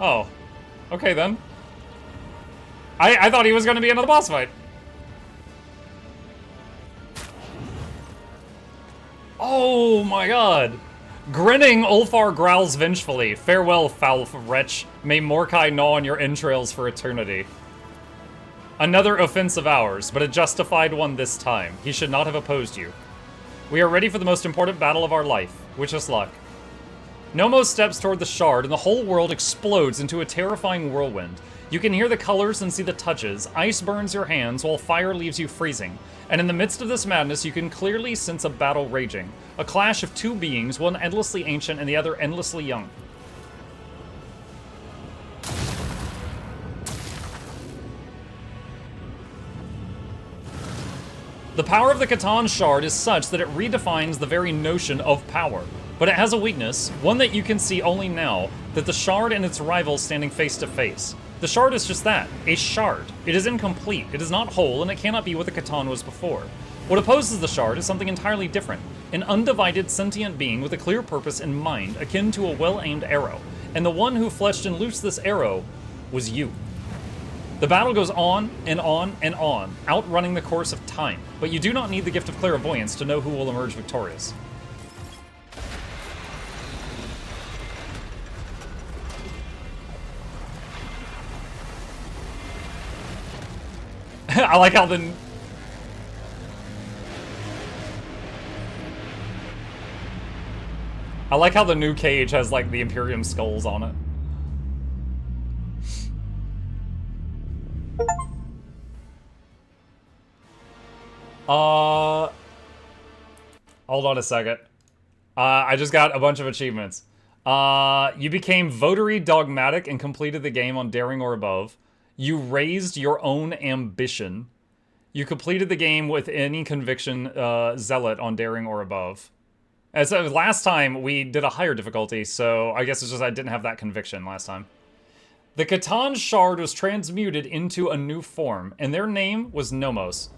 Oh. Okay, then. I thought he was going to be another boss fight. Oh my god. Grinning, Ulfar growls vengefully. Farewell, foul wretch. May Mordecai gnaw on your entrails for eternity. Another offense of ours, but a justified one this time. He should not have opposed you. We are ready for the most important battle of our life. Wish us luck. Nomos steps toward the shard, and the whole world explodes into a terrifying whirlwind. You can hear the colors and see the touches. Ice burns your hands, while fire leaves you freezing. And in the midst of this madness, you can clearly sense a battle raging. A clash of two beings, one endlessly ancient and the other endlessly young. The power of the Catan Shard is such that it redefines the very notion of power. But it has a weakness, one that you can see only now, that the Shard and its rival standing face to face. The Shard is just that, a shard. It is incomplete, it is not whole, and it cannot be what the Catan was before. What opposes the Shard is something entirely different. An undivided sentient being with a clear purpose in mind, akin to a well-aimed arrow. And the one who fleshed and loosed this arrow was you. The battle goes on and on and on, outrunning the course of time, but you do not need the gift of clairvoyance to know who will emerge victorious. I like how the new cage has like the Imperium skulls on it. Hold on a second. I just got a bunch of achievements. You became votary dogmatic and completed the game on daring or above. You raised your own ambition. You completed the game with any conviction zealot on daring or above. As last time we did a higher difficulty, so I guess it's just I didn't have that conviction last time. The Catan Shard was transmuted into a new form, and their name was Nomos.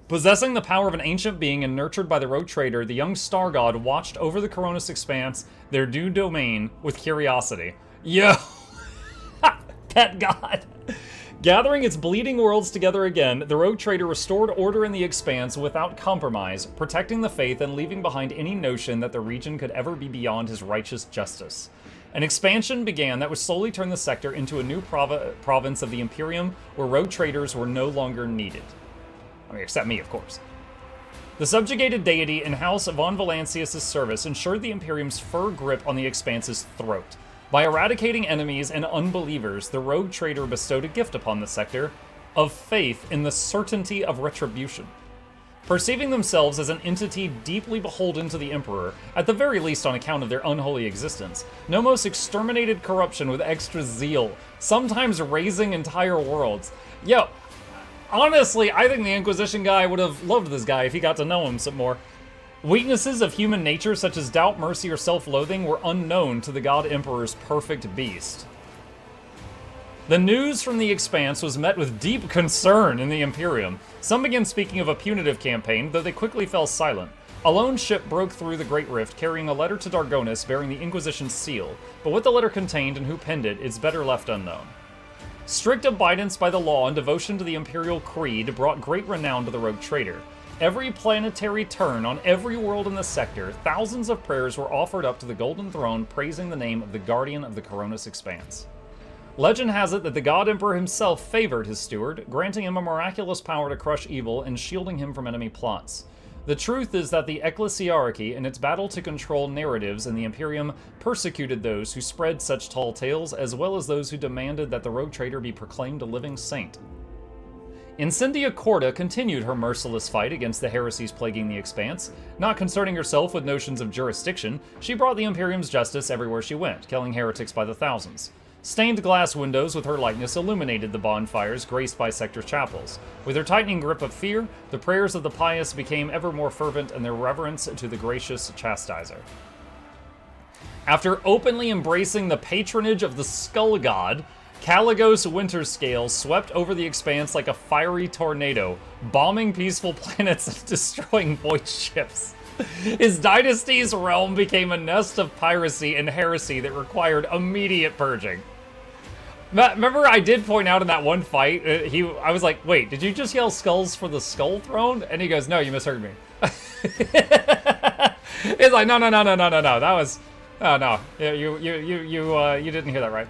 Possessing the power of an ancient being and nurtured by the rogue trader, the young star god watched over the Coronis expanse, their new domain, with curiosity. Yo! Pet god! Gathering its bleeding worlds together again, the rogue trader restored order in the expanse without compromise, protecting the faith and leaving behind any notion that the region could ever be beyond his righteous justice. An expansion began that would slowly turn the sector into a new province of the Imperium where rogue traders were no longer needed. I mean, except me, of course. The subjugated deity in House von Valancius' service ensured the Imperium's firm grip on the Expanse's throat. By eradicating enemies and unbelievers, the rogue trader bestowed a gift upon the sector of faith in the certainty of retribution. Perceiving themselves as an entity deeply beholden to the Emperor, at the very least on account of their unholy existence, Nomos exterminated corruption with extra zeal, sometimes razing entire worlds. Yo, honestly, I think the Inquisition guy would have loved this guy if he got to know him some more. Weaknesses of human nature such as doubt, mercy, or self-loathing were unknown to the God Emperor's perfect beast. The news from the Expanse was met with deep concern in the Imperium. Some began speaking of a punitive campaign, though they quickly fell silent. A lone ship broke through the Great Rift carrying a letter to Dargonis bearing the Inquisition's seal, but what the letter contained and who penned it is better left unknown. Strict abidance by the law and devotion to the Imperial Creed brought great renown to the rogue trader. Every planetary turn on every world in the sector, thousands of prayers were offered up to the Golden Throne praising the name of the Guardian of the Coronis Expanse. Legend has it that the God Emperor himself favored his steward, granting him a miraculous power to crush evil and shielding him from enemy plots. The truth is that the Ecclesiarchy, in its battle to control narratives in the Imperium, persecuted those who spread such tall tales, as well as those who demanded that the rogue trader be proclaimed a living saint. Incendia Corda continued her merciless fight against the heresies plaguing the Expanse. Not concerning herself with notions of jurisdiction, she brought the Imperium's justice everywhere she went, killing heretics by the thousands. Stained glass windows with her likeness illuminated the bonfires graced by sector chapels. With her tightening grip of fear, the prayers of the pious became ever more fervent in their reverence to the gracious chastiser. After openly embracing the patronage of the Skull God, Caligos Winterscale swept over the Expanse like a fiery tornado, bombing peaceful planets and destroying void ships. His dynasty's realm became a nest of piracy and heresy that required immediate purging. Remember, I did point out in that one fight, I was like, wait, did you just yell skulls for the skull throne? And he goes, no, you misheard me. It's like, no, that was, oh no, you didn't hear that right.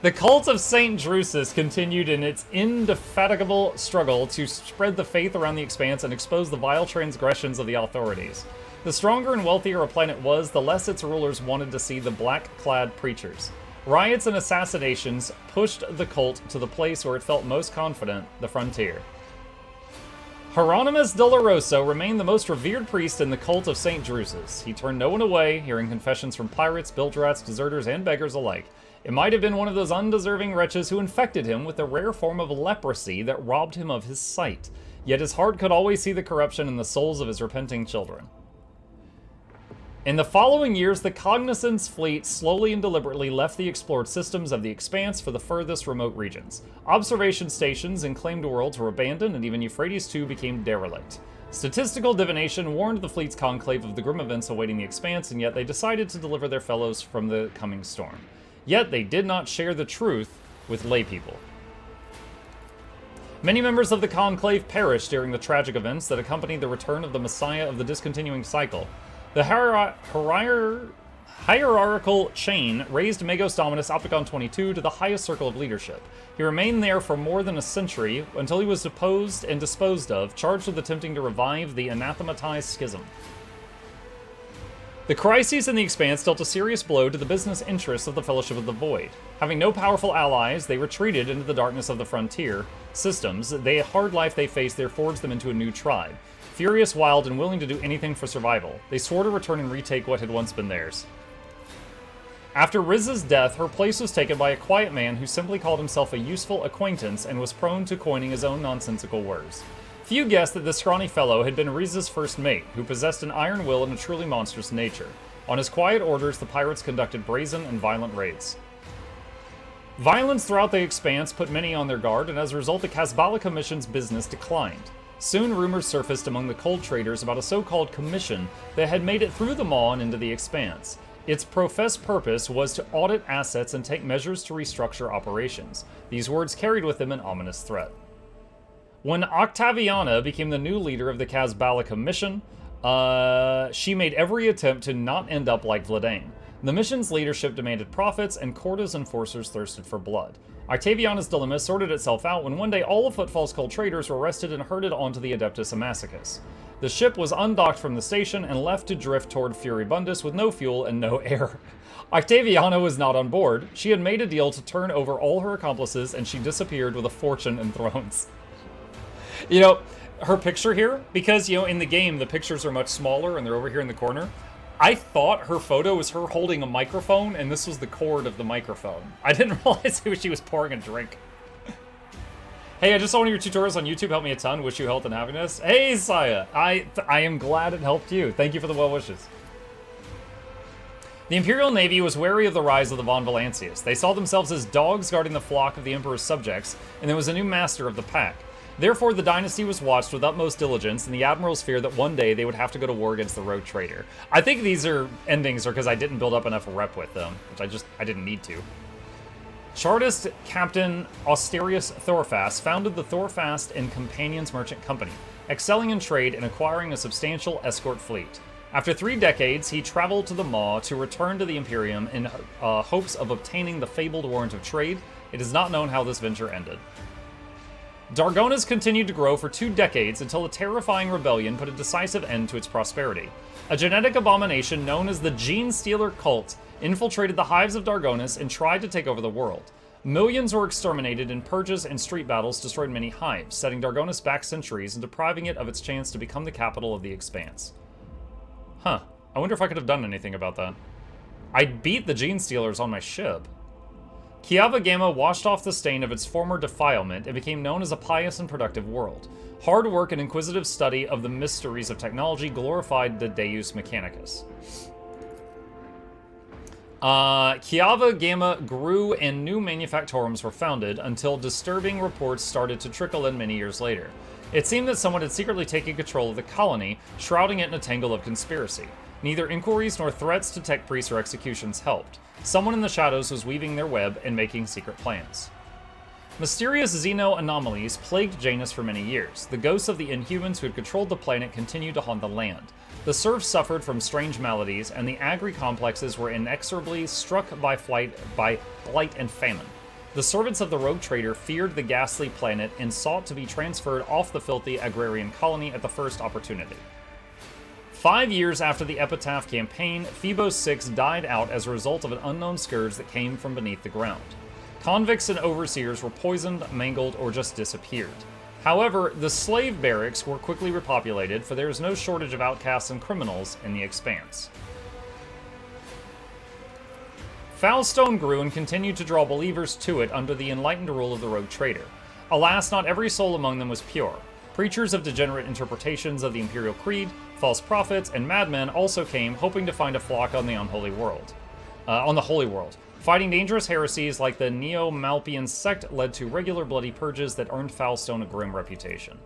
The cult of Saint Drusus continued in its indefatigable struggle to spread the faith around the expanse and expose the vile transgressions of the authorities. The stronger and wealthier a planet was, the less its rulers wanted to see the black-clad preachers. Riots and assassinations pushed the cult to the place where it felt most confident, the frontier. Hieronymus Doloroso remained the most revered priest in the cult of St. Drusus. He turned no one away, hearing confessions from pirates, bilge rats, deserters, and beggars alike. It might have been one of those undeserving wretches who infected him with a rare form of leprosy that robbed him of his sight. Yet his heart could always see the corruption in the souls of his repenting children. In the following years, the Cognizance fleet slowly and deliberately left the explored systems of the Expanse for the furthest remote regions. Observation stations and claimed worlds were abandoned, and even Euphrates II became derelict. Statistical divination warned the fleet's conclave of the grim events awaiting the Expanse, and yet they decided to deliver their fellows from the coming storm. Yet they did not share the truth with laypeople. Many members of the conclave perished during the tragic events that accompanied the return of the Messiah of the discontinuing cycle. The hierarchical chain raised Magos Dominus Opticon 22 to the highest circle of leadership. He remained there for more than a century until he was deposed and disposed of, charged with attempting to revive the anathematized schism. The crises in the Expanse dealt a serious blow to the business interests of the Fellowship of the Void. Having no powerful allies, they retreated into the darkness of the frontier systems. The hard life they faced there forged them into a new tribe. Furious, wild, and willing to do anything for survival, they swore to return and retake what had once been theirs. After Riz's death, her place was taken by a quiet man who simply called himself a useful acquaintance and was prone to coining his own nonsensical words. Few guessed that this scrawny fellow had been Riz's first mate, who possessed an iron will and a truly monstrous nature. On his quiet orders, the pirates conducted brazen and violent raids. Violence throughout the Expanse put many on their guard, and as a result, the Casbala Commission's business declined. Soon, rumors surfaced among the cold traders about a so-called commission that had made it through the Maw and into the Expanse. Its professed purpose was to audit assets and take measures to restructure operations. These words carried with them an ominous threat. When Octaviana became the new leader of the Casbala Commission, she made every attempt to not end up like Vladane. The mission's leadership demanded profits, and Corda's enforcers thirsted for blood. Octaviana's dilemma sorted itself out when one day all of Footfall's cold traders were arrested and herded onto the Adeptus Amacicus. The ship was undocked from the station and left to drift toward Furibundus with no fuel and no air. Octaviana was not on board. She had made a deal to turn over all her accomplices, and she disappeared with a fortune and thrones. You know, her picture here, because, you know, in the game, the pictures are much smaller and they're over here in the corner. I thought her photo was her holding a microphone, and this was the cord of the microphone. I didn't realize she was pouring a drink. Hey, I just saw one of your tutorials on YouTube. Helped me a ton. Wish you health and happiness. Hey, Saya. I am glad it helped you. Thank you for the well wishes. The Imperial Navy was wary of the rise of the Von Valancius. They saw themselves as dogs guarding the flock of the Emperor's subjects, and there was a new master of the pack. Therefore, the dynasty was watched with utmost diligence, and the admirals feared that one day they would have to go to war against the rogue trader. I think these endings are because I didn't build up enough rep with them, which I didn't need to. Chartist Captain Austerius Thorfast founded the Thorfast and Companions Merchant Company, excelling in trade and acquiring a substantial escort fleet. After 3 decades, he traveled to the Maw to return to the Imperium in hopes of obtaining the fabled warrant of trade. It is not known how this venture ended. Dargonas continued to grow for 2 decades until a terrifying rebellion put a decisive end to its prosperity. A genetic abomination known as the Gene Stealer Cult infiltrated the hives of Dargonas and tried to take over the world. Millions were exterminated in purges and street battles destroyed many hives, setting Dargonas back centuries and depriving it of its chance to become the capital of the Expanse. Huh. I wonder if I could have done anything about that. I beat the Gene Stealers on my ship. Kiava Gamma washed off the stain of its former defilement and became known as a pious and productive world. Hard work and inquisitive study of the mysteries of technology glorified the Deus Mechanicus. Kiava Gamma grew and new manufactorums were founded until disturbing reports started to trickle in many years later. It seemed that someone had secretly taken control of the colony, shrouding it in a tangle of conspiracy. Neither inquiries nor threats to tech priests or executions helped. Someone in the shadows was weaving their web and making secret plans. Mysterious xeno-anomalies plagued Janus for many years. The ghosts of the Inhumans who had controlled the planet continued to haunt the land. The serfs suffered from strange maladies, and the agri-complexes were inexorably struck by blight and famine. The servants of the rogue trader feared the ghastly planet and sought to be transferred off the filthy agrarian colony at the first opportunity. 5 years after the Epitaph campaign, Phobos 6 died out as a result of an unknown scourge that came from beneath the ground. Convicts and overseers were poisoned, mangled, or just disappeared. However, the slave barracks were quickly repopulated, for there is no shortage of outcasts and criminals in the Expanse. Foulstone grew and continued to draw believers to it under the enlightened rule of the rogue trader. Alas, not every soul among them was pure. Preachers of degenerate interpretations of the Imperial Creed, false prophets, and madmen also came, hoping to find a flock on the Holy World. Fighting dangerous heresies like the Neo-Malpian sect led to regular bloody purges that earned Foulstone a grim reputation.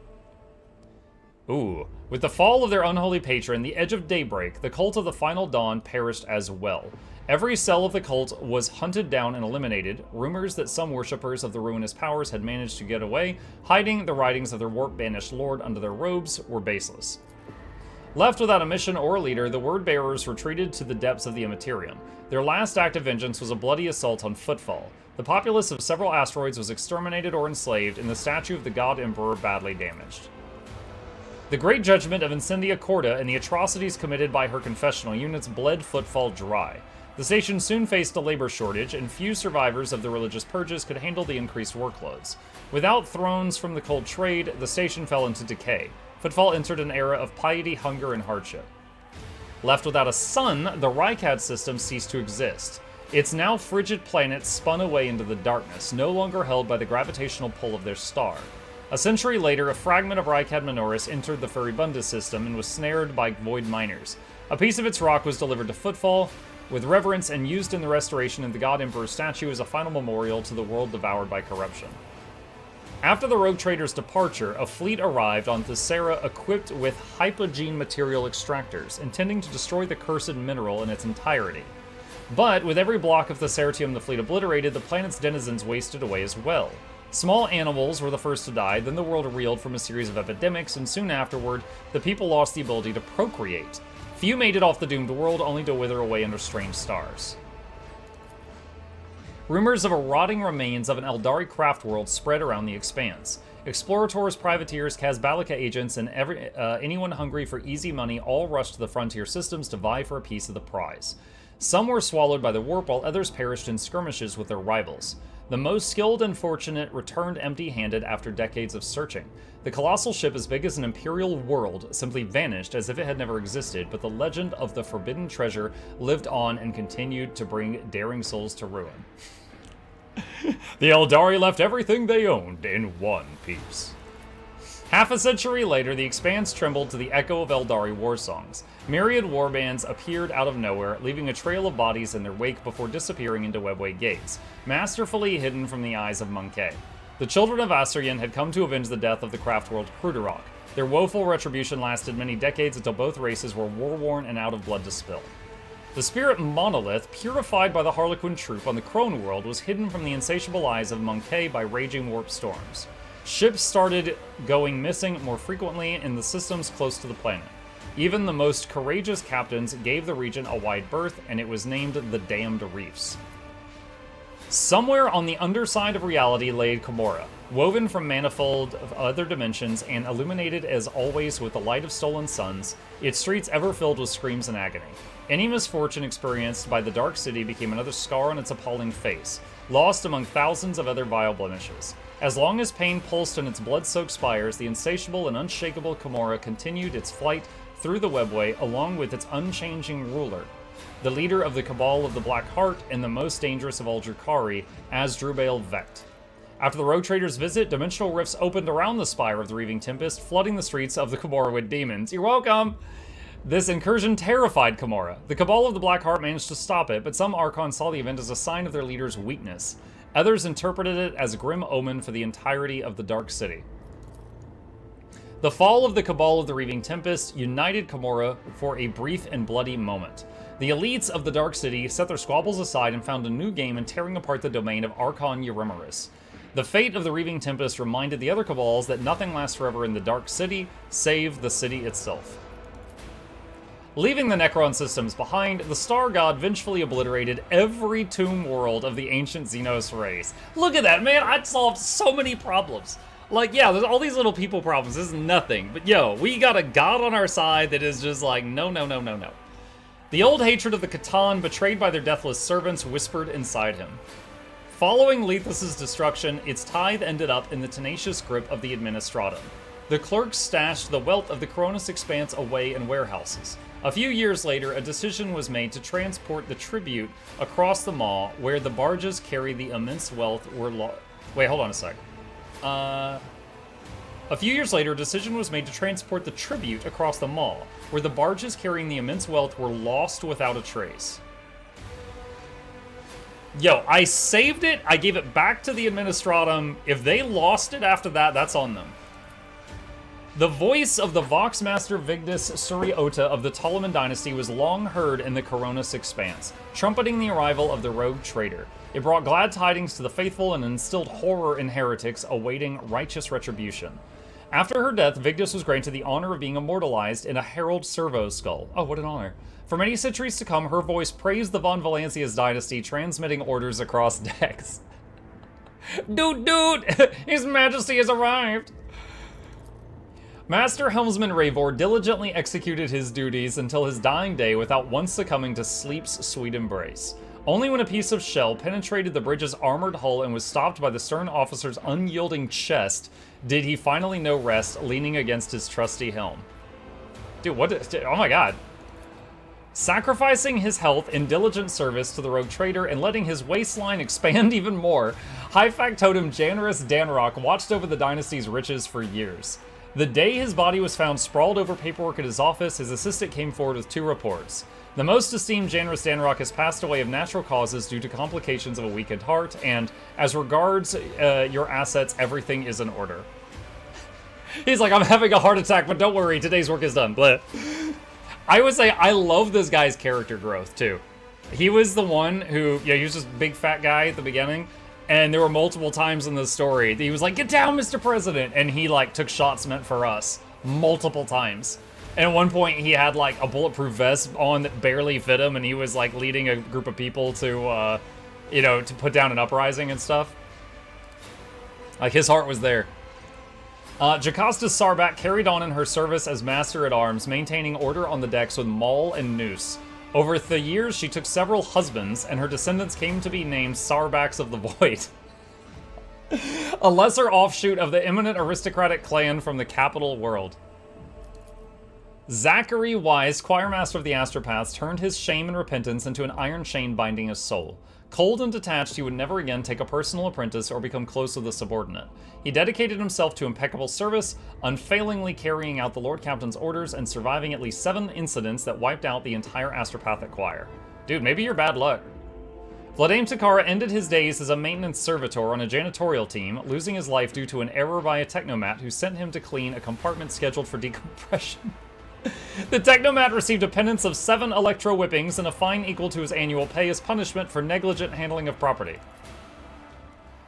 Ooh. With the fall of their unholy patron, the Edge of Daybreak, the cult of the Final Dawn perished as well. Every cell of the cult was hunted down and eliminated. Rumors that some worshippers of the ruinous powers had managed to get away, hiding the writings of their warp-banished lord under their robes, were baseless. Left without a mission or a leader, the word-bearers retreated to the depths of the Immaterium. Their last act of vengeance was a bloody assault on Footfall. The populace of several asteroids was exterminated or enslaved, and the statue of the God Emperor badly damaged. The Great Judgment of Incendia Corda and the atrocities committed by her confessional units bled Footfall dry. The station soon faced a labor shortage, and few survivors of the religious purges could handle the increased workloads. Without thrones from the cold trade, the station fell into decay. Footfall entered an era of piety, hunger, and hardship. Left without a sun, the Rykad system ceased to exist. Its now frigid planet spun away into the darkness, no longer held by the gravitational pull of their star. A century later, a fragment of Rykad Minoris entered the Furibunda system and was snared by void miners. A piece of its rock was delivered to Footfall with reverence and used in the restoration of the God Emperor's statue as a final memorial to the world devoured by corruption. After the rogue trader's departure, a fleet arrived on Thesera equipped with hypogene material extractors, intending to destroy the cursed mineral in its entirety. But with every block of Thesertium the fleet obliterated, the planet's denizens wasted away as well. Small animals were the first to die, then the world reeled from a series of epidemics, and soon afterward, the people lost the ability to procreate. Few made it off the doomed world, only to wither away under strange stars. Rumors of a rotting remains of an Eldari craft world spread around the Expanse. Explorators, privateers, Kazbalika agents, and anyone hungry for easy money all rushed to the frontier systems to vie for a piece of the prize. Some were swallowed by the warp, while others perished in skirmishes with their rivals. The most skilled and fortunate returned empty-handed after decades of searching. The colossal ship as big as an imperial world simply vanished as if it had never existed, but the legend of the forbidden treasure lived on and continued to bring daring souls to ruin. The Eldari left everything they owned in one piece. Half a century later, the Expanse trembled to the echo of Eldari war songs. Myriad warbands appeared out of nowhere, leaving a trail of bodies in their wake before disappearing into webway gates, masterfully hidden from the eyes of Monkey. The children of Asurian had come to avenge the death of the craft world Kruderok. Their woeful retribution lasted many decades until both races were war-worn and out of blood to spill. The spirit monolith, purified by the Harlequin troop on the Crone world, was hidden from the insatiable eyes of Monkey by raging warp storms. Ships started going missing more frequently in the systems close to the planet. Even the most courageous captains gave the region a wide berth, and it was named the Damned Reefs. Somewhere on the underside of reality lay Komorra, woven from manifold of other dimensions and illuminated as always with the light of stolen suns, its streets ever filled with screams and agony. Any misfortune experienced by the Dark City became another scar on its appalling face, lost among thousands of other vile blemishes. As long as pain pulsed in its blood-soaked spires, the insatiable and unshakable Komorra continued its flight through the webway along with its unchanging ruler, the leader of the Cabal of the Black Heart and the most dangerous of all Drukhari, Asdrubal Vect. After the Rogue Trader's visit, dimensional rifts opened around the spire of the Reaving Tempest, flooding the streets of the Komorra with demons. You're welcome! This incursion terrified Komorra. The Cabal of the Black Heart managed to stop it, but some Archons saw the event as a sign of their leader's weakness. Others interpreted it as a grim omen for the entirety of the Dark City. The fall of the Cabal of the Reaving Tempest united Camorra for a brief and bloody moment. The elites of the Dark City set their squabbles aside and found a new game in tearing apart the domain of Archon Eurymeris. The fate of the Reaving Tempest reminded the other Cabals that nothing lasts forever in the Dark City, save the city itself. Leaving the Necron systems behind, the Star God vengefully obliterated every tomb world of the ancient Xenos race. Look at that, man! I solved so many problems. Like, yeah, there's all these little people problems. This is nothing. But yo, we got a god on our side that is just like, no, no, no, no, no. The old hatred of the Catan, betrayed by their deathless servants, whispered inside him. Following Lethus' destruction, its tithe ended up in the tenacious grip of the Administratum. The clerks stashed the wealth of the Coronis Expanse away in warehouses. A few years later, a decision was made to transport the tribute across the Maw, where the barges carry the immense wealth were Wait, hold on a sec. A few years later, a decision was made to transport the tribute across the Maw, where the barges carrying the immense wealth were lost without a trace. Yo, I saved it, I gave it back to the Administratum. If they lost it after that, that's on them. The voice of the Voxmaster Vigdis Suriota of the Ptoleman dynasty was long heard in the Coronis Expanse, trumpeting the arrival of the rogue traitor. It brought glad tidings to the faithful and instilled horror in heretics awaiting righteous retribution. After her death, Vigdis was granted the honor of being immortalized in a Herald Servo skull. Oh, what an honor. For many centuries to come, her voice praised the Von Valancius dynasty, transmitting orders across decks. Dude, His Majesty has arrived! Master Helmsman Ravor diligently executed his duties until his dying day without once succumbing to sleep's sweet embrace. Only when a piece of shell penetrated the bridge's armored hull and was stopped by the stern officer's unyielding chest did he finally know rest, leaning against his trusty helm. Dude, oh my god. Sacrificing his health in diligent service to the rogue trader and letting his waistline expand even more, High Factotum Janarus Danrock watched over the dynasty's riches for years. The day his body was found sprawled over paperwork at his office, his assistant came forward with 2 reports. The most esteemed Janarus Danrock has passed away of natural causes due to complications of a weakened heart, and as regards your assets, everything is in order. He's like, I'm having a heart attack, but don't worry, today's work is done. But I would say I love this guy's character growth, too. He was the one who, yeah, he was just a big fat guy at the beginning, and there were multiple times in the story that he was like, get down, Mr. President, and he, like, took shots meant for us multiple times. And at one point, he had, like, a bulletproof vest on that barely fit him, and he was, like, leading a group of people to, you know, to put down an uprising and stuff. Like, his heart was there. Jocasta Sarbat carried on in her service as Master-at-Arms, maintaining order on the decks with maul and noose. Over the years, she took several husbands, and her descendants came to be named Sarbaks of the Void. A lesser offshoot of the eminent aristocratic clan from the capital world. Zachary Wise, choirmaster of the Astropaths, turned his shame and repentance into an iron chain binding his soul. Cold and detached, he would never again take a personal apprentice or become close with a subordinate. He dedicated himself to impeccable service, unfailingly carrying out the Lord Captain's orders and surviving at least 7 incidents that wiped out the entire Astropathic choir. Dude, maybe you're bad luck. Vladimir Takara ended his days as a maintenance servitor on a janitorial team, losing his life due to an error by a technomat who sent him to clean a compartment scheduled for decompression. The technomat received a penance of 7 electro whippings and a fine equal to his annual pay as punishment for negligent handling of property.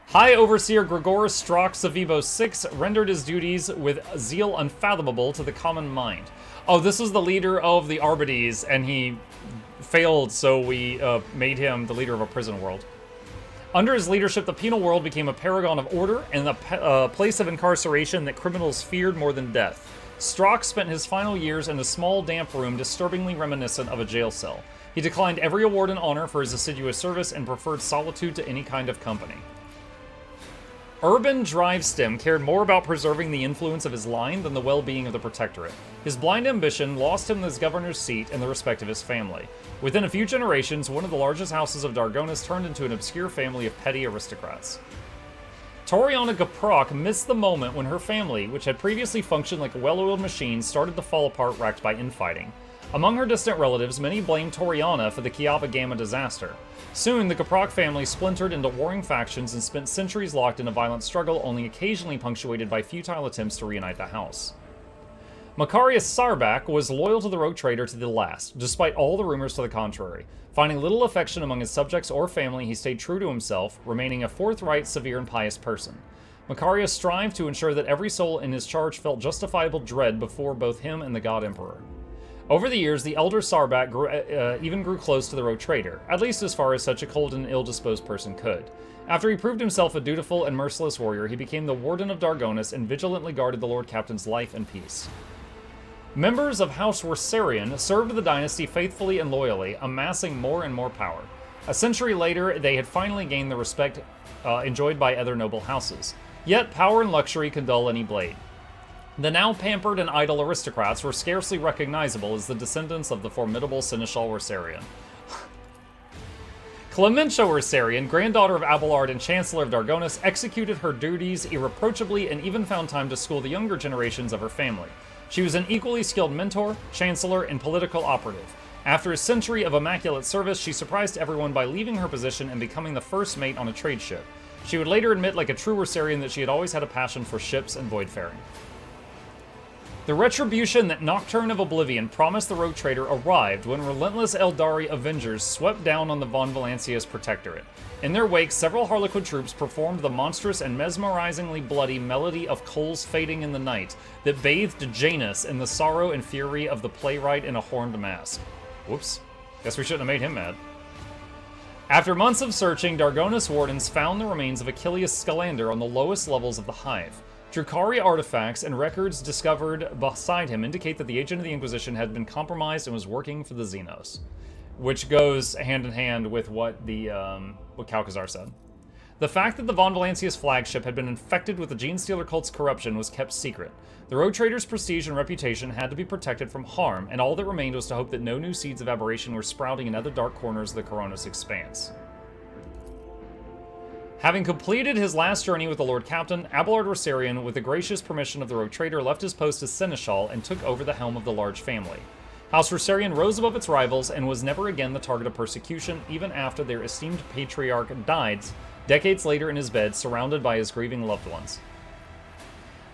High Overseer Gregoris Strock Savivo VI rendered his duties with zeal unfathomable to the common mind. Oh, this was the leader of the Arbites, and he failed, so we made him the leader of a prison world. Under his leadership, the penal world became a paragon of order and a place of incarceration that criminals feared more than death. Strock spent his final years in a small, damp room disturbingly reminiscent of a jail cell. He declined every award and honor for his assiduous service and preferred solitude to any kind of company. Urban Drivestem cared more about preserving the influence of his line than the well-being of the Protectorate. His blind ambition lost him his governor's seat and the respect of his family. Within a few generations, one of the largest houses of Dargonis turned into an obscure family of petty aristocrats. Toriana Gaproc missed the moment when her family, which had previously functioned like a well-oiled machine, started to fall apart racked by infighting. Among her distant relatives, many blamed Toriana for the Kiava Gamma disaster. Soon, the Gaproc family splintered into warring factions and spent centuries locked in a violent struggle, only occasionally punctuated by futile attempts to reunite the house. Macarius Sarbak was loyal to the rogue trader to the last, despite all the rumors to the contrary. Finding little affection among his subjects or family, he stayed true to himself, remaining a forthright, severe, and pious person. Macarius strived to ensure that every soul in his charge felt justifiable dread before both him and the God Emperor. Over the years, the elder Sarbak even grew close to the rogue trader, at least as far as such a cold and ill-disposed person could. After he proved himself a dutiful and merciless warrior, he became the Warden of Dargonus and vigilantly guarded the Lord Captain's life and peace. Members of House Worsarian served the dynasty faithfully and loyally, amassing more and more power. A century later, they had finally gained the respect enjoyed by other noble houses. Yet, power and luxury could dull any blade. The now pampered and idle aristocrats were scarcely recognizable as the descendants of the formidable Seneschal Worsarian. Clementia Worsarian, granddaughter of Abelard and Chancellor of Dargonus, executed her duties irreproachably and even found time to school the younger generations of her family. She was an equally skilled mentor, chancellor, and political operative. After a century of immaculate service, she surprised everyone by leaving her position and becoming the first mate on a trade ship. She would later admit, like a true Worsarian, that she had always had a passion for ships and voidfaring. The retribution that Nocturne of Oblivion promised the rogue trader arrived when relentless Eldari Avengers swept down on the Von Valancia's protectorate. In their wake, several Harlequin troops performed the monstrous and mesmerizingly bloody melody of coals fading in the night that bathed Janus in the sorrow and fury of the playwright in a horned mask. Whoops. Guess we shouldn't have made him mad. After months of searching, Dargonus wardens found the remains of Achilles Scalander on the lowest levels of the Hive. Drukhari artifacts and records discovered beside him indicate that the agent of the Inquisition had been compromised and was working for the Xenos. Which goes hand in hand with what what Calcazar said. The fact that the Von Valancia's flagship had been infected with the Genestealer cult's corruption was kept secret. The rogue trader's prestige and reputation had to be protected from harm, and all that remained was to hope that no new seeds of aberration were sprouting in other dark corners of the Coronis expanse. Having completed his last journey with the Lord Captain, Abelard Worsarian, with the gracious permission of the rogue trader, left his post as Seneschal and took over the helm of the large family. House Worsarian rose above its rivals and was never again the target of persecution, even after their esteemed patriarch died decades later in his bed, surrounded by his grieving loved ones.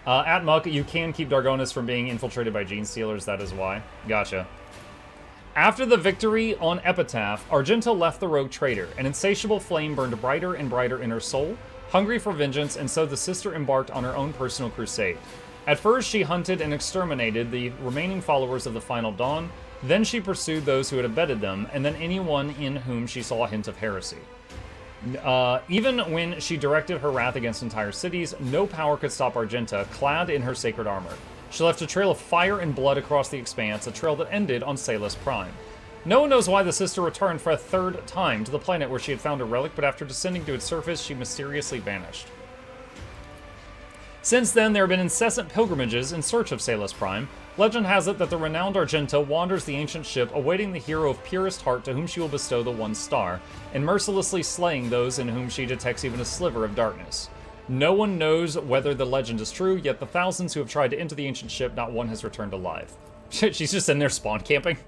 At Muck, you can keep Dargonus from being infiltrated by Genestealers, that is why. Gotcha. After the victory on Epitaph, Argenta left the rogue trader. An insatiable flame burned brighter and brighter in her soul, hungry for vengeance, and so the sister embarked on her own personal crusade. At first, she hunted and exterminated the remaining followers of the Final Dawn, then she pursued those who had abetted them, and then anyone in whom she saw a hint of heresy. Even when she directed her wrath against entire cities, no power could stop Argenta, clad in her sacred armor. She left a trail of fire and blood across the expanse, a trail that ended on Salus Prime. No one knows why the sister returned for a third time to the planet where she had found a relic, but after descending to its surface, she mysteriously vanished. Since then, there have been incessant pilgrimages in search of Salus Prime. Legend has it that the renowned Argenta wanders the ancient ship, awaiting the hero of purest heart to whom she will bestow the one star, and mercilessly slaying those in whom she detects even a sliver of darkness. No one knows whether the legend is true, yet the thousands who have tried to enter the ancient ship, not one has returned alive. She's just in there spawn camping.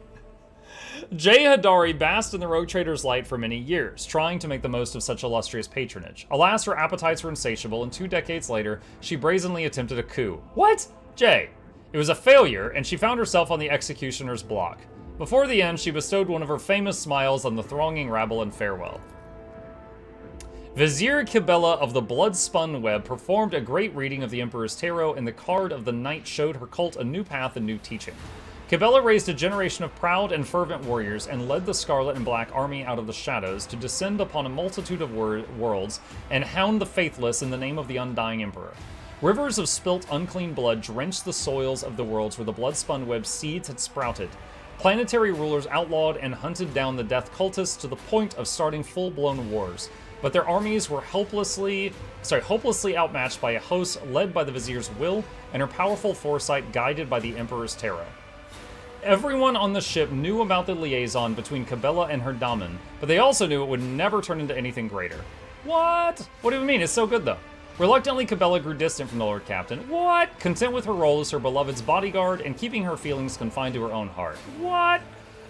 Jay Hadari basked in the rogue trader's light for many years, trying to make the most of such illustrious patronage. Alas, her appetites were insatiable, and 2 decades later, she brazenly attempted a coup. What? Jay. It was a failure, and she found herself on the executioner's block. Before the end, she bestowed one of her famous smiles on the thronging rabble in farewell. Vizier Kibella of the Blood-Spun Web performed a great reading of the Emperor's Tarot, and the card of the Night showed her cult a new path and new teaching. Kibella raised a generation of proud and fervent warriors and led the Scarlet and Black Army out of the shadows to descend upon a multitude of worlds and hound the faithless in the name of the Undying Emperor. Rivers of spilt, unclean blood drenched the soils of the worlds where the Blood-Spun Web seeds had sprouted. Planetary rulers outlawed and hunted down the death cultists to the point of starting full-blown wars. But their armies were hopelessly outmatched by a host led by the Vizier's will and her powerful foresight guided by the Emperor's Tarot. Everyone on the ship knew about the liaison between Kibella and her daemon, but they also knew it would never turn into anything greater. What? What do you mean? It's so good, though. Reluctantly, Kibella grew distant from the Lord Captain. What? Content with her role as her beloved's bodyguard and keeping her feelings confined to her own heart. What?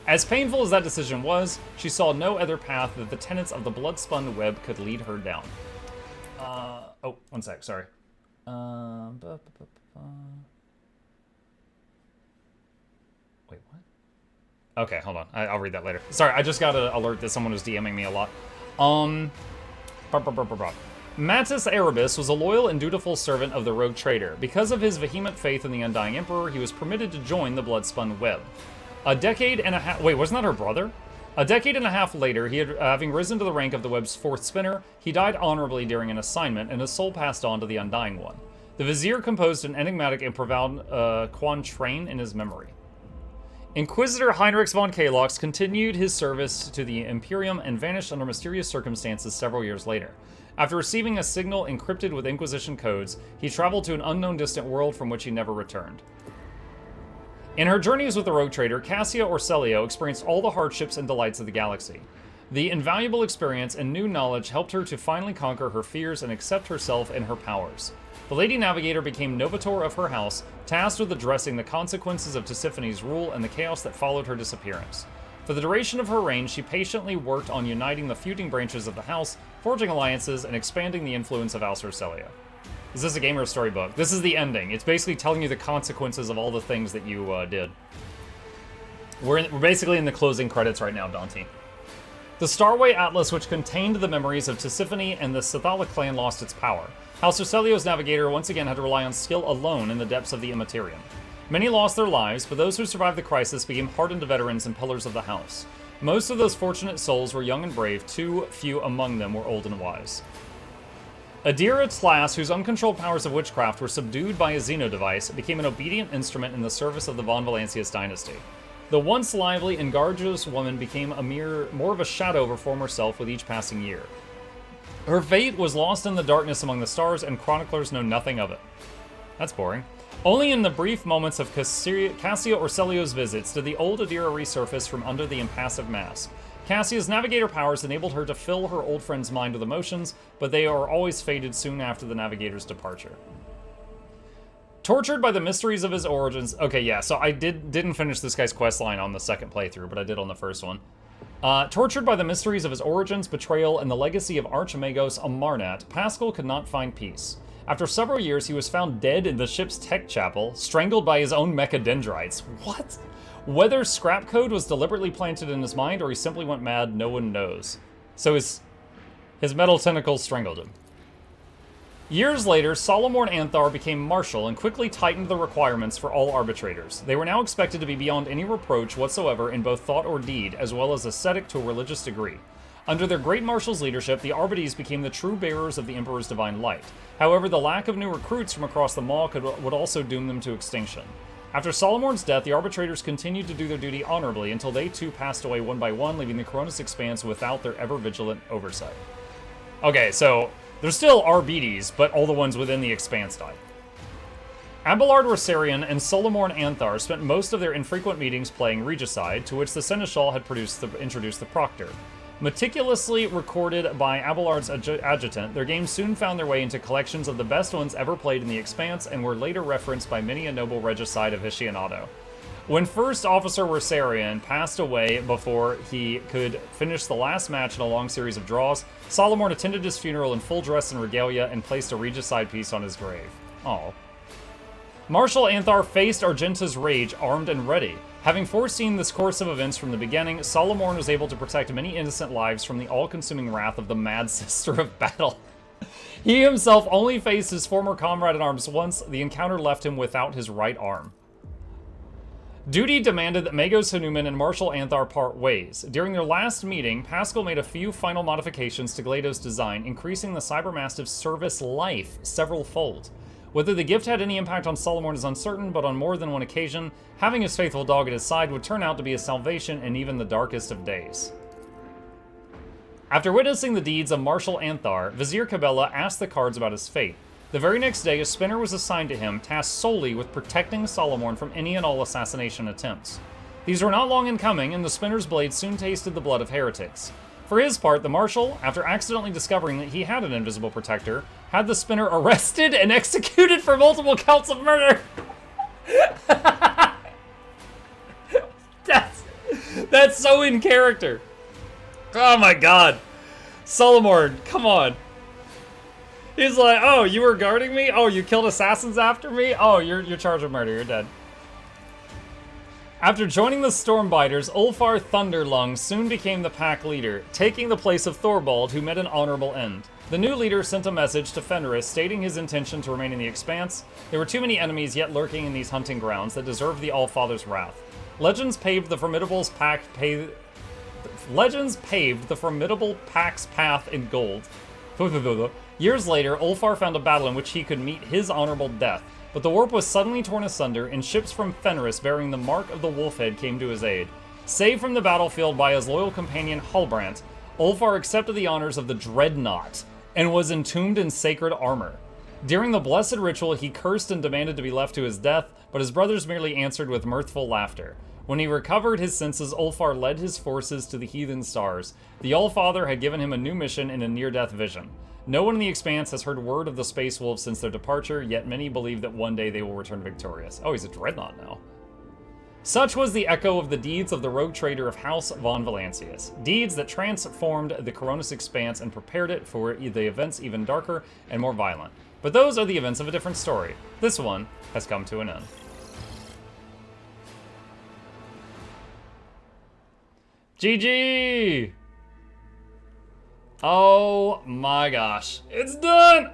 As painful as that decision was, she saw no other path that the tenets of the Blood-Spun Web could lead her down. Oh, one sec, sorry. Wait, what? Okay, hold on. I'll read that later. Sorry, I just got an alert that someone was DMing me a lot. Mattis Erebus was a loyal and dutiful servant of the rogue trader. Because of his vehement faith in the undying emperor, he was permitted to join the Bloodspun Web. A decade and a half... Wait, wasn't that her brother? A decade and a half later, having risen to the rank of the web's fourth spinner, he died honorably during an assignment, and his soul passed on to the Undying One. The Vizier composed an enigmatic and profound quatrain in his memory. Inquisitor Heinrich von Kalox continued his service to the Imperium and vanished under mysterious circumstances several years later. After receiving a signal encrypted with Inquisition codes, he traveled to an unknown distant world from which he never returned. In her journeys with the rogue trader, Cassia Orselio experienced all the hardships and delights of the galaxy. The invaluable experience and new knowledge helped her to finally conquer her fears and accept herself and her powers. The Lady Navigator became Novator of her house, tasked with addressing the consequences of Tisiphane's rule and the chaos that followed her disappearance. For the duration of her reign, she patiently worked on uniting the feuding branches of the house, forging alliances, and expanding the influence of House Orselio. Is this a game or a storybook? This is the ending. It's basically telling you the consequences of all the things that you did. We're basically in the closing credits right now, Dante. The Starway Atlas, which contained the memories of Tisiphone and the Sithala clan, lost its power. House Orselio's navigator once again had to rely on skill alone in the depths of the Immaterium. Many lost their lives, but those who survived the crisis became hardened veterans and pillars of the house. Most of those fortunate souls were young and brave, too few among them were old and wise. Adira Tlass, whose uncontrolled powers of witchcraft were subdued by a Xeno device, became an obedient instrument in the service of the Von Valancius dynasty. The once lively and gorgeous woman became more of a shadow of her former self with each passing year. Her fate was lost in the darkness among the stars, and chroniclers know nothing of it. That's boring. Only in the brief moments of Cassia Orselio's visits did the old Adira resurface from under the impassive mask. Cassia's navigator powers enabled her to fill her old friend's mind with emotions, but they are always faded soon after the navigator's departure. Tortured by the mysteries of his origins... Okay, yeah, so I didn't finish this guy's questline on the second playthrough, but I did on the first one. Tortured by the mysteries of his origins, betrayal, and the legacy of Archimagos Amarnat, Pascal could not find peace. After several years, he was found dead in the ship's tech chapel, strangled by his own mechadendrites. What? Whether scrap code was deliberately planted in his mind or he simply went mad, no one knows. So his metal tentacles strangled him. Years later, Solomorn Anthar became Marshal and quickly tightened the requirements for all arbitrators. They were now expected to be beyond any reproach whatsoever in both thought or deed, as well as ascetic to a religious degree. Under their Great Marshal's leadership, the Arbites became the true bearers of the Emperor's divine light. However, the lack of new recruits from across the Maw would also doom them to extinction. After Solomorn's death, the arbitrators continued to do their duty honorably until they too passed away one by one, leaving the Coronis Expanse without their ever-vigilant oversight. Okay, so there's still Arbites, but all the ones within the Expanse died. Abelard Rosarian and Solomorn Anthar spent most of their infrequent meetings playing Regicide, to which the Seneschal had introduced the Proctor. Meticulously recorded by Abelard's adjutant, their games soon found their way into collections of the best ones ever played in the Expanse and were later referenced by many a noble regicide of aficionado. When First Officer Rosarian passed away before he could finish the last match in a long series of draws, Solomorn attended his funeral in full dress and regalia and placed a regicide piece on his grave. Oh. Marshal Anthar faced Argenta's rage armed and ready. Having foreseen this course of events from the beginning, Solomorn was able to protect many innocent lives from the all-consuming wrath of the Mad Sister of Battle. He himself only faced his former comrade-in-arms once. The encounter left him without his right arm. Duty demanded that Magos Hanuman and Marshal Anthar part ways. During their last meeting, Pascal made a few final modifications to Glado's design, increasing the Cybermastiff's service life several-fold. Whether the gift had any impact on Solomorn is uncertain, but on more than one occasion, having his faithful dog at his side would turn out to be a salvation in even the darkest of days. After witnessing the deeds of Marshal Anthar, Vizier Cabela asked the cards about his fate. The very next day, a spinner was assigned to him, tasked solely with protecting Solomorn from any and all assassination attempts. These were not long in coming, and the spinner's blade soon tasted the blood of heretics. For his part, the Marshal, after accidentally discovering that he had an invisible protector, had the spinner arrested and executed for multiple counts of murder. That's so in character. Oh my god. Solomorn, come on. He's like, oh, you were guarding me? Oh, you killed assassins after me? Oh, you're charged with murder, you're dead. After joining the Stormbiters, Ulfar Thunderlung soon became the pack leader, taking the place of Thorvald, who met an honorable end. The new leader sent a message to Fenris stating his intention to remain in the Expanse. There were too many enemies yet lurking in these hunting grounds that deserved the Allfather's wrath. Legends paved the formidable pack's path in gold. Years later, Ulfar found a battle in which he could meet his honorable death, but the warp was suddenly torn asunder, and ships from Fenris bearing the mark of the Wolfhead came to his aid. Saved from the battlefield by his loyal companion Halbrand, Ulfar accepted the honors of the Dreadnought and was entombed in sacred armor. During the blessed ritual, he cursed and demanded to be left to his death, but his brothers merely answered with mirthful laughter. When he recovered his senses, Ulfar led his forces to the heathen stars. The Allfather had given him a new mission in a near-death vision. No one in the Expanse has heard word of the Space Wolves since their departure, yet many believe that one day they will return victorious. Oh, he's a Dreadnought now. Such was the echo of the deeds of the rogue trader of House von Valancius. Deeds that transformed the Coronis Expanse and prepared it for the events even darker and more violent. But those are the events of a different story. This one has come to an end. GG! Oh my gosh. It's done!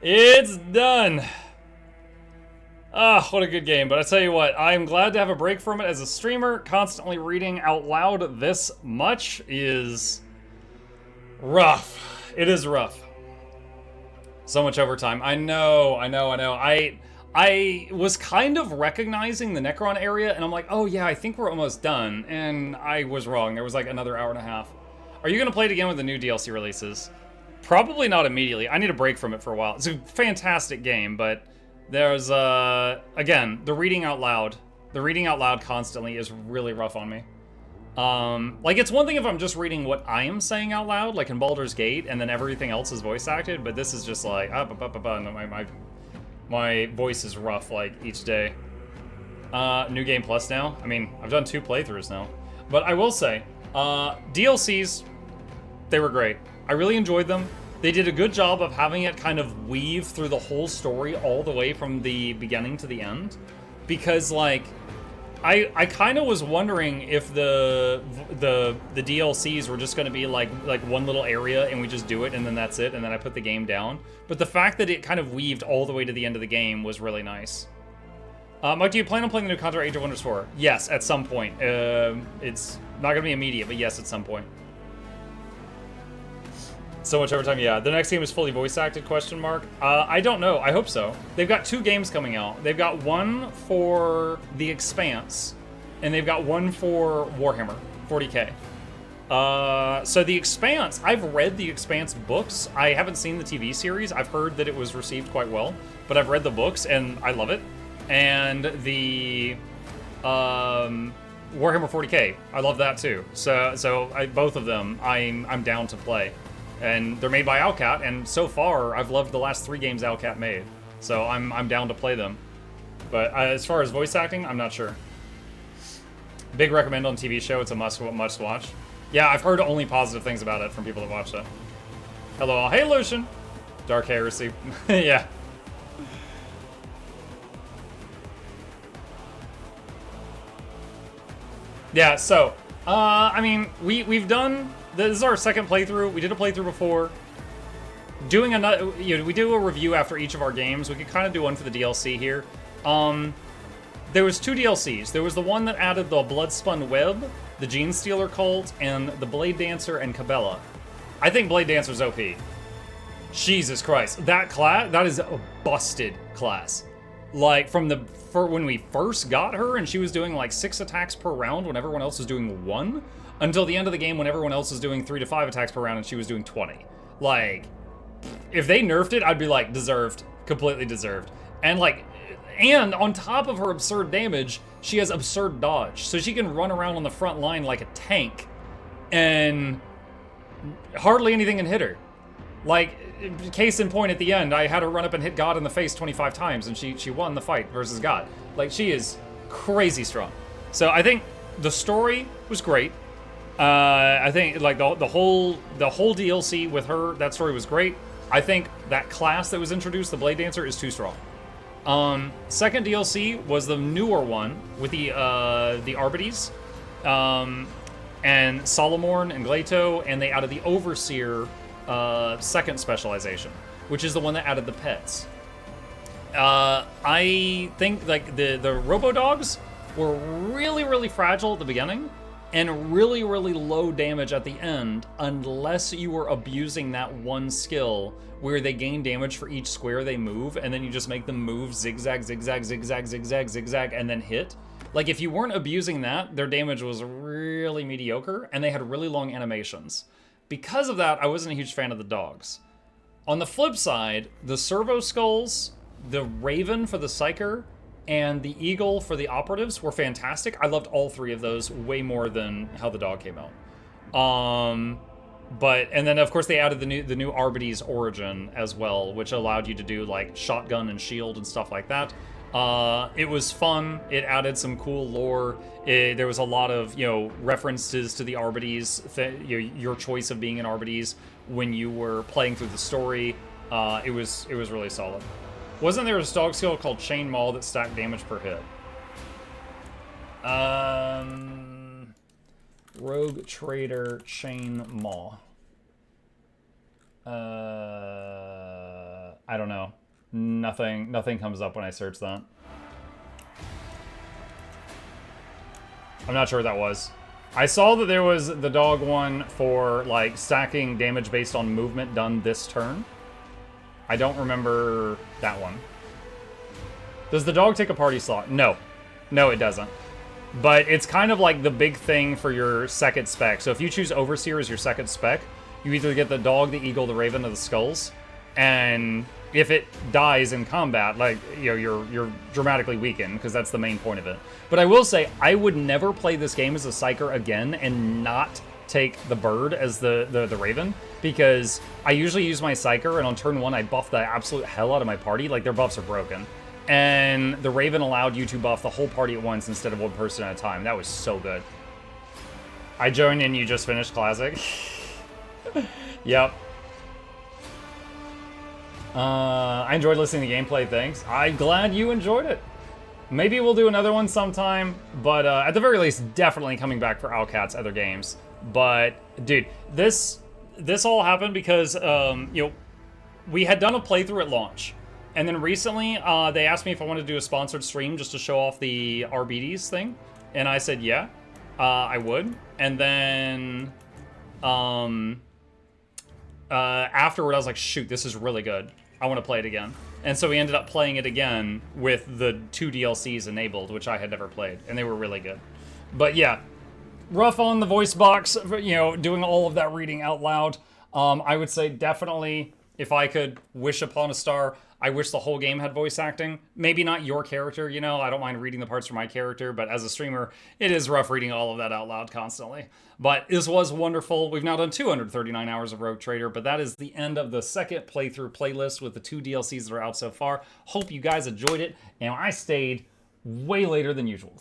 It's done! Ah, what a good game. But I tell you what, I'm glad to have a break from it as a streamer. Constantly reading out loud this much is rough. It is rough. So much overtime. I know. I was kind of recognizing the Necron area, and I'm like, oh yeah, I think we're almost done. And I was wrong. There was like another hour and a half. Are you going to play it again with the new DLC releases? Probably not immediately. I need a break from it for a while. It's a fantastic game, but there's, again, the reading out loud. The reading out loud constantly is really rough on me. Like, it's one thing if I'm just reading what I am saying out loud, like in Baldur's Gate, and then everything else is voice acted, but this is just like, my voice is rough, like, each day. New Game Plus now. I mean, I've done 2 playthroughs now. But I will say, DLCs, they were great. I really enjoyed them. They did a good job of having it kind of weave through the whole story all the way from the beginning to the end. Because, like, I kind of was wondering if the DLCs were just going to be like one little area and we just do it and then that's it and then I put the game down. But the fact that it kind of weaved all the way to the end of the game was really nice. Mike, do you plan on playing the new Contra Age of Wonders 4? Yes, at some point. It's not going to be immediate, but yes, at some point. So much overtime, yeah. The next game is fully voice acted, question mark. I don't know, I hope so. They've got 2 games coming out. They've got one for The Expanse, and they've got one for Warhammer 40k. So The Expanse, I've read The Expanse books. I haven't seen the TV series. I've heard that it was received quite well, but I've read the books and I love it. And the Warhammer 40k, I love that too. So both of them, I'm down to play. And they're made by Owlcat, and so far, I've loved the last 3 games Owlcat made. So I'm down to play them. But as far as voice acting, I'm not sure. Big recommend on TV show, it's a must watch. Yeah, I've heard only positive things about it from people that watched it. Hello all. Hey Lucian! Dark Heresy. Yeah. Yeah, so, I mean, we've done... This is our second playthrough. We did a playthrough before. Doing another, we do a review after each of our games. We could kind of do one for the DLC here. There was 2 DLCs. There was the one that added the Bloodspun Web, the Gene Stealer Cult, and the Blade Dancer and Cabela. I think Blade Dancer's OP. Jesus Christ, that class, that is a busted class. Like for when we first got her, and she was doing like 6 attacks per round when everyone else was doing 1. Until the end of the game when everyone else was doing 3 to 5 attacks per round and she was doing 20. Like, if they nerfed it, I'd be like, deserved. Completely deserved. And like, and on top of her absurd damage, she has absurd dodge. So she can run around on the front line like a tank and hardly anything can hit her. Like, case in point at the end, I had her run up and hit God in the face 25 times and she won the fight versus God. Like, she is crazy strong. So I think the story was great. I think like the whole DLC with her, that story was great. I think that class that was introduced, the Blade Dancer, is too strong. Second DLC was the newer one with the Arbites, and Solomorn and Glato, and they added the Overseer second specialization, which is the one that added the pets. I think like the Robo Dogs were really, really fragile at the beginning and really, really low damage at the end unless you were abusing that one skill where they gain damage for each square they move, and then you just make them move zigzag, zigzag, zigzag, zigzag, zigzag, and then hit. Like, if you weren't abusing that, their damage was really mediocre, and they had really long animations. Because of that, I wasn't a huge fan of the dogs. On the flip side, the Servo Skulls, the Raven for the Psyker, and the Eagle for the Operatives were fantastic. I loved all three of those way more than how the dog came out. And then of course they added the new Arbites Origin as well, which allowed you to do like shotgun and shield and stuff like that. It was fun. It added some cool lore. There was a lot of, references to the Arbites, your choice of being an Arbites when you were playing through the story. It was really solid. Wasn't there a dog skill called Chain Maul that stacked damage per hit? Rogue Trader Chain Maw. I don't know. Nothing comes up when I search that. I'm not sure what that was. I saw that there was the dog one for like stacking damage based on movement done this turn. I don't remember that one. Does the dog take a party slot? No. No, it doesn't. But it's kind of like the big thing for your second spec. So if you choose Overseer as your second spec, you either get the dog, the eagle, the raven, or the skulls. And if it dies in combat, like, you're dramatically weakened, because that's the main point of it. But I will say, I would never play this game as a Psyker again and not take the bird as the raven, because I usually use my Psyker, and on turn 1 I buff the absolute hell out of my party. Like, their buffs are broken. And the Raven allowed you to buff the whole party at once instead of one person at a time. That was so good. I joined and you just finished Classic. Yep. I enjoyed listening to gameplay, thanks. I'm glad you enjoyed it. Maybe we'll do another one sometime, but at the very least, definitely coming back for Owlcat's other games. But, dude, this all happened because, we had done a playthrough at launch. And then recently, they asked me if I wanted to do a sponsored stream just to show off the RBDs thing. And I said, yeah, I would. And then afterward, I was like, shoot, this is really good. I want to play it again. And so we ended up playing it again with the 2 DLCs enabled, which I had never played. And they were really good. But yeah, rough on the voice box, doing all of that reading out loud. I would say definitely, if I could wish upon a star, I wish the whole game had voice acting. Maybe not your character, I don't mind reading the parts for my character, but as a streamer, it is rough reading all of that out loud constantly. But this was wonderful. We've now done 239 hours of Rogue Trader, but that is the end of the second playthrough playlist with the 2 DLCs that are out so far. Hope you guys enjoyed it, and I stayed way later than usual.